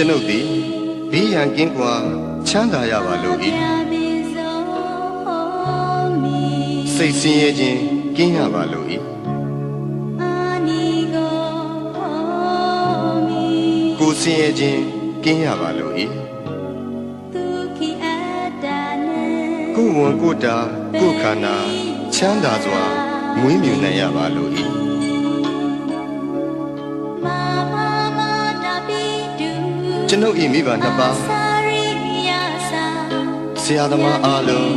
ကျွန်ုပ်သည်ဘေးရန်ကင်းကွာချမ်းသာရပါလို့၏စိတ်ဆင်းရဲခြင်းကင်းရပါလို့၏ကိုယ်ဆင်းရဲခြင်းကင်းရပါလို့၏ကိုယ်ဝန်ကိုယ်တာကိုယ်ခန္ဓာချမ်းသာစွာမွေးမြူနိုင်ရပါလို့၏ကျွန်ုပ်၏မိဘနှစ်ပါးဆရာသမားအားလုံး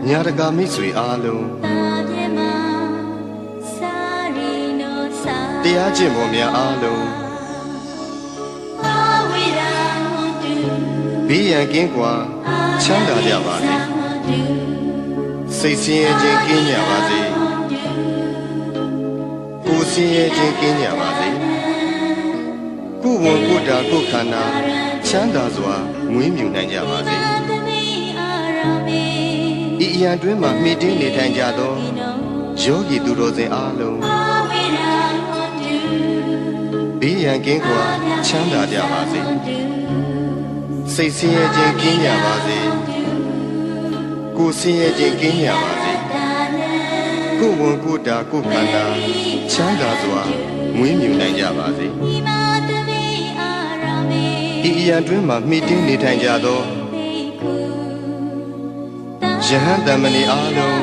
ညာတကာမိတ်ဆွေအားလုံးတရားကျင့်ပေါ်များအားလုံးဘေးရန်ကင်းကွာချမ်းသာကြပါစေစိတ်ဆင်းရဲခြင်းကင်းကြပါစေကိုယ်ဆင်းရဲခြင်းကင်းကြပါစေကိုယ်ဝန်ကိုယ်တာကိုယ်ခန္ဓာချမ်းသာစွာမွေးမြူနိုင်ကြပါစေဤအရာတွင်မှမိတင်းနေထိုင်ကြသောယောဂီသူတော်စင်အားလုံးဘေးရန်ကင်းကွာချမ်းသာကြပါစေစိတ်ဆင်းရဲခြင်းကင်းကြပါစေကိုယ်ဆင်းရဲခြင်းကင်းကြပါစေကိုယ်ဝန်ကိုယ်တာကိုယ်ခန္ဓာချမ်းသာစွာမွေးမြူနိုင်ကြပါစေဤအရာတွင်မှမိတင်းနေထိုင်ကြသောယဟန်တမဏေအားလုံး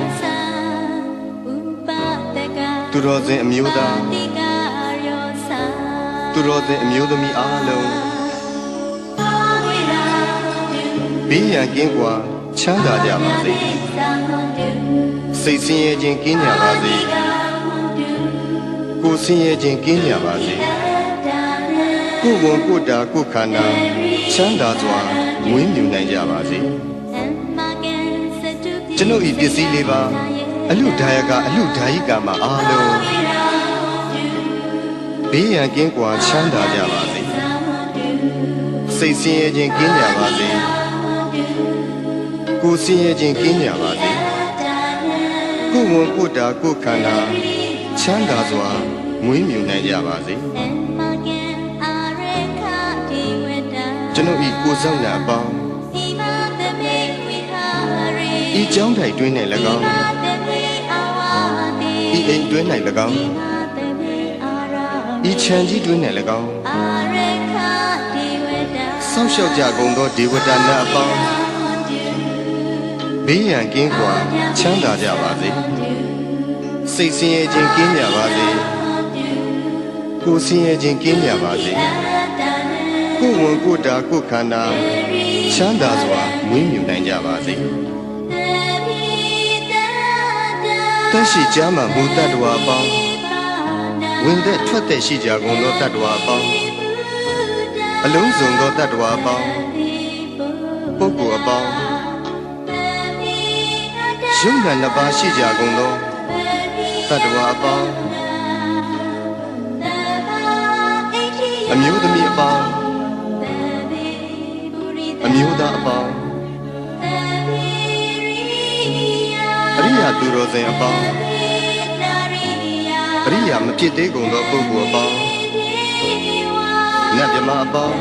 သူတော်စင်အမျိုးသားသူတော်စင်အမျိုးသမီးအားလုံးဘေးရန်ကင်းကွာချမ်းသာကြပါစေစိတ်ဆင်းရဲခြင်းကင်းကြပါစေကိုယ်ဆင်းရဲခြင်းကင်းကြပါစေကိုယ်ဝန်ကိုယ်တာကိုယ်ခန္ဓာချမ်းသာစွာမွေးမြူနိုင်ကြပါစေကျွန်ုပ်ဤပစ္စည်းလေးပါအလူဒါယကအလူဒါယိကာမအားလုံးဘေးရန်ကင်းကွာချမ်းသာကြပါစေစိတ်ဆင်းရဲခြင်းကင်းကြပါစေကိုယ်ဆင်းရဲခြင်းကင်းကြပါစေကိုယ်ဝန်ကိုယ်တာကိုယ်ခန္ဓာချမ်းသာစွာမွေးမြူနိုင်ကြပါစေကျွန်ုပ်ဤကိုယ်ဆောင်နာအပေါင်းဤကျောင်းထိုင်တွင်၌၎င်းဤအိမ်တွင်၌၎င်းဤခြံကြီးတွင်၌၎င်းဆောက်ရှောက်ကြကုန်သောဒေဝတာနတ်အပေါင်းဘေးရန်ကင်းကွာချမ်းသာကြပါစေစိတ်ဆင်းရဲခြင်းကင်းကြပါစေကိုယ်ဆင်းရဲခြင်းကင်းကြပါစေကိုယ်ဝန်ကိုယ်တာကိုယ်ခန္ဓာချမ်းသာစွာမွေးမြူနိုင်ကြပါစေတရှိကြမှာဘုဒ္ဓတ္တဝါအပေါင်းဝင်သက်ထွက်သက်ရှိကြကုန်သောတတ္တဝါအပေါင်းအလုံးစုံသောတတ္တဝါအပေါင်းပုဂ္ဂိုလ်အပေါင်းယုံနာနှစ်ပါးရှိကြကုန်သောတတ္တဝါအပေါင်းအမျိုးသမီးအပေါင်းအမျိုးသားအပေါင်းအရိယာသူတော်စင်အပေါင်းအရိယာမဖြစ်သေးကုန်သောပုဂ္ဂိုလ်အပေါင်းနတ်မြမအပေါင်း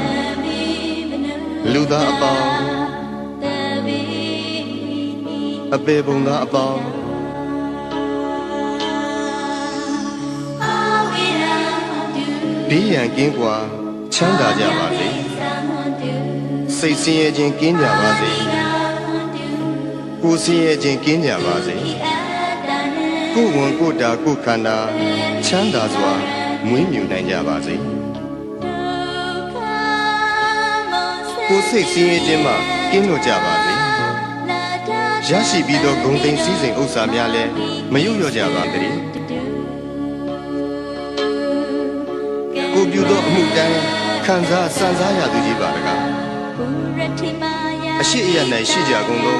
လူသားအပေါင်းအပေပုံသားအပေါင်းဘေးရန်ကင်းကွာချမ်းသာကြပါစေစိတ်ဆင်းရဲခြင်းကင်းကြပါစေကိုယ်ဆင်းရဲခြင်းကင်းကြပါစေကိုယ်ဝန်ကိုယ်တာကိုယ်ခန္ဓာချမ်းသာစွာမွေးမြူနိုင်ကြပါစေကိုယ်စိတ်ဆင်းရဲခြင်းမှကင်းလွတ်ကြပါစေရရှိပြီးသောဂုဏ်သိမ်းစည်းစိမ်ဥစ္စာများလည်းမယုတ်လျော့ကြပါစေကိုပြုသောအမှုတိုင်းခံစားစံစားရသူကြီးပါတကားအရှိအယ၌ရှိကြကုန်သော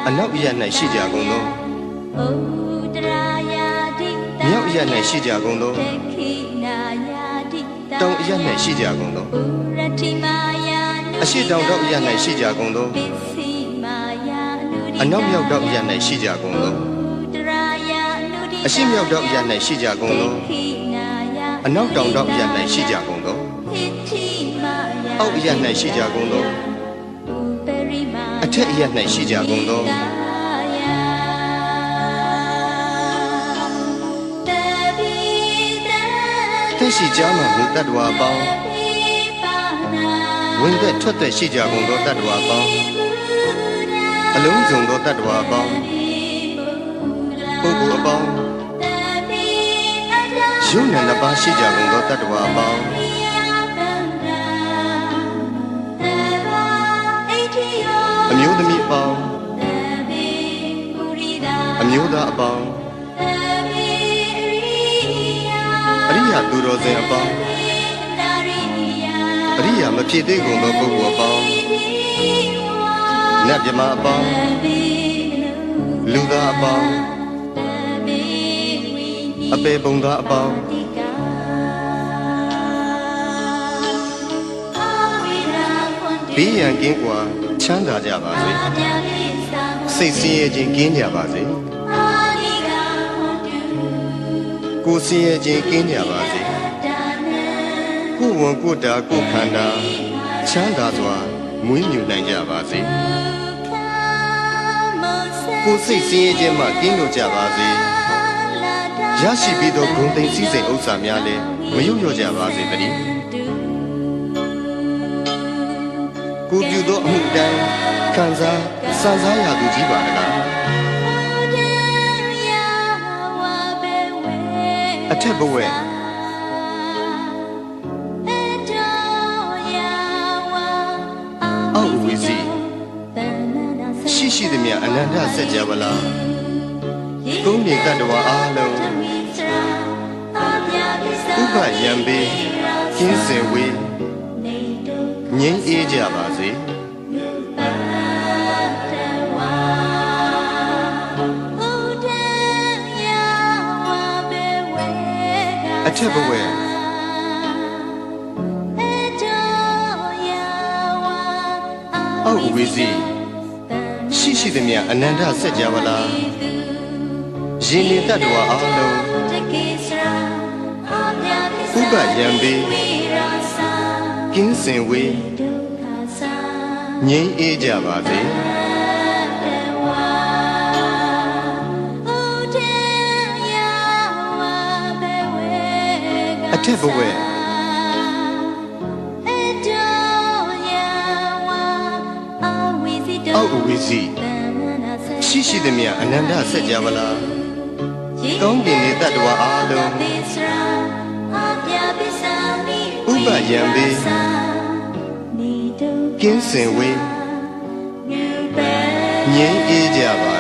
အနောက်အယ၌ရှိကြကုန်သောမြောက်အယ၌ရှိကြကုန်သောတောင်အယ၌ရှိကြကုန်သောအရှိတောင်တောက်အယ၌ရှိကြကုန်သောအနောက်မြောက်တောက်အယ၌ရှိကြကုန်သောအရှိမြောက်တောက်အယ၌ရှိကြကုန်သော အနောက်တောင်တောက်ရ၌ရှိကြကုန်သောအောက်အရ၌ရှိကြကုန်သောအထက်အရ၌ရှိကြကုန်သောသက်ရှိကြမှမူတတ္တဝါပေါင်းဝင်သက်ထွက်သက်ရှိကြကုန်သောတတ္တဝါပေါင်းအလုံးစုံသောတတ္တဝါပေါင်းပုဂ္ဂိုလ်အပေါင်းယုံနာနှစ်ပါးရှိကြကုန်သောတတ္တဝါပေါင်းအမျိုးသမီးအပေါင်းအမျိုးသားအပေါင်းအရိယာသူတော်စင်အပေါင်းအရိယာမဖြစ်သေးကုန်သောပုဂ္ဂိုလ်အပေါင်းနတ်မြမအပေါင်းလူသားအပေါင်းအပေပုံသားအပေါင်းဘေးရန်ကင်းကွာချမ်းသာကြပါစေစိတ်ဆင်းရဲခြင်းကင်းကြပါစေကိုယ်ဆင်းရဲခြင်းကင်းကြပါစေကိုယ်ဝန်ကိုယ်တာကိုယ်ခန္ဓာချမ်းသာစွာမွေးမြူနိုင်ကြပါစေကိုယ်စိတ်ဆင်းရဲခြင်းမှကင်းလို့ကြပါစေရရှိပြီးသောဂုဏ်သိမ်းစည်းစိမ်ဥစ္စာများလည်းမယုတ်လျော့ကြပါစေတည်းကိုပြုသောအမှုတိုင်းခံစားစံစားရသူကြီးပါတကားအထက်ဘဝအောက်ဝီစီရှိသည်မြအနန္တစัจ java လာသုံးနေတတ္တဝါအားလုံးဥပယံပေကင်းစင်ဝေးငြိမ်းအေးကြပါစေအထက်ဘဝအောက်ဝီစီရှိသည်မြအနန္တစัจ java လာရင်နေတတ္တဝါအားလုံးဥပယံပေကင်းစင်ဝေးငြိမ်းအေးကြပါစေအထက်ဘဝအောက်ဝီစီရှိသည်မြအနန္တစัจ java လာကောင်းကင်နေတတ္တဝါအားလုံးဥပယံပေကင်းစင်ဝေးငြိမ်းအေးကြပါ